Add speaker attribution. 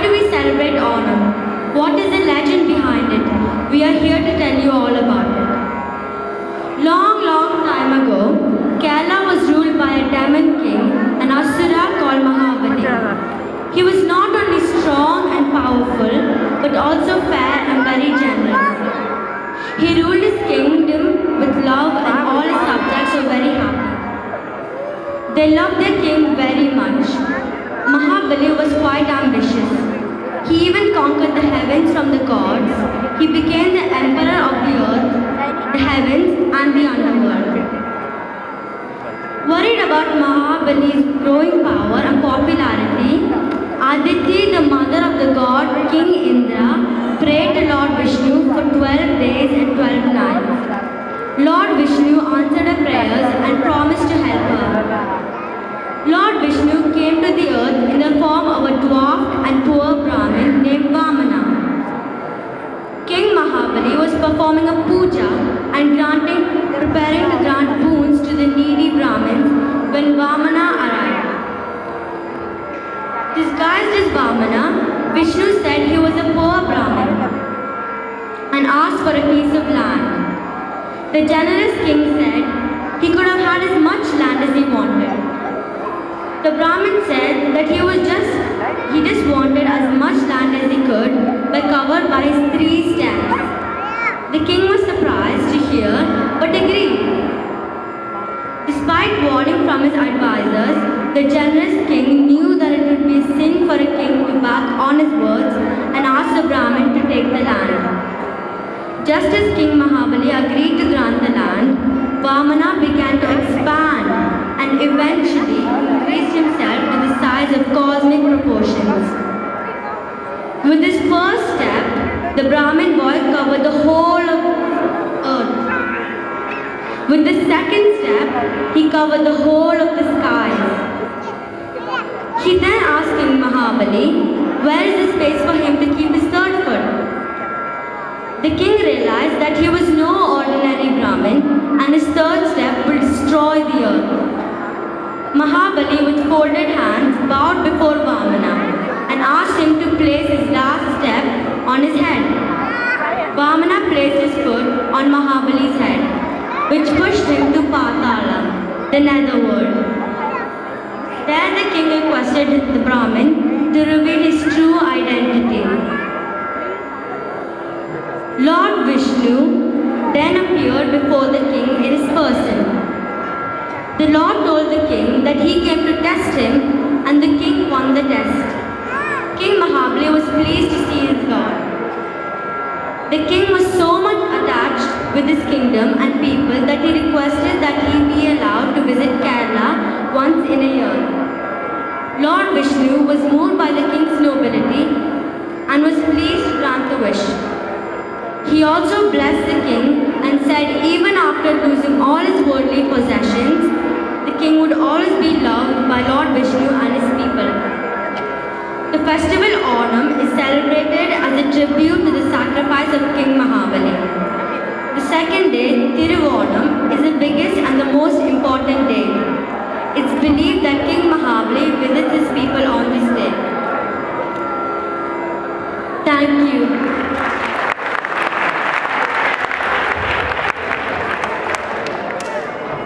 Speaker 1: do we celebrate Onam? What is the legend behind it? We are here to tell you all about it. Long time ago, Kerala was ruled by a demon king, an asura called Mahabali. He was not only strong and powerful, but also fair and very generous. He ruled his kingdom with love and all his subjects were very happy. They loved their king very much. Mahabali was quite ambitious. He even conquered the heavens from the gods. He became the emperor of the earth, the heavens and the underworld. Worried about Mahabali's growing power and popularity, Aditi, the mother of the god King Indra, prayed to Lord Vishnu for 12 days and 12 nights. Lord Vishnu answered her prayers and promised to help her. Lord Vishnu came to the earth in the form of a dwarf and poor Brahmin named Vamana. King Mahabali was performing a puja and preparing to grant boons to the needy Brahmins when Vamana arrived. Disguised as Vamana, Vishnu said he was a poor Brahmin and asked for a piece of land. The generous king said he could have had as much land as he wanted. The Brahmin said that he just wanted as much land as he could but covered by his 3 steps. The king was surprised to hear but agreed. Despite warning from his advisors, the generous king knew that it would be a sin for a king to back on his words and ask the Brahmin to take the land. Just as King Mahabali agreed to grant the land, Vamana began to expand and eventually increased himself to the size of cosmic proportions. With his first step, the Brahmin boy covered the whole of earth. With the second step, he covered the whole of the skies. He then asked King Mahabali, where is the space for him to keep his third foot? The king realized that he was no ordinary Brahmin and his third step would destroy the earth. Mahabali, with folded hands, bowed before Vamana and asked him to place his last step on his head. Vamana placed his foot on Mahabali's head, which pushed him to Patala, the netherworld. There the king requested the Brahmin to reveal his true identity. Lord Vishnu then appeared before the king in his person. The Lord told the king that he came to test him and the king won the test. King Mahabali was pleased to see his Lord. The king was so much attached with his kingdom and people that he requested that he be allowed to visit Kerala once in a year. Lord Vishnu was moved by the king's nobility and was pleased to grant the wish. He also blessed the king and said even after losing all his worldly possessions, the king would always be loved by Lord Vishnu and his people. The festival Onam is celebrated as a tribute to the sacrifice of King Mahabali. The second day, Tiruvanam, is the biggest and the most important day. It's believed that King Mahabali visits his people on this day. Thank you.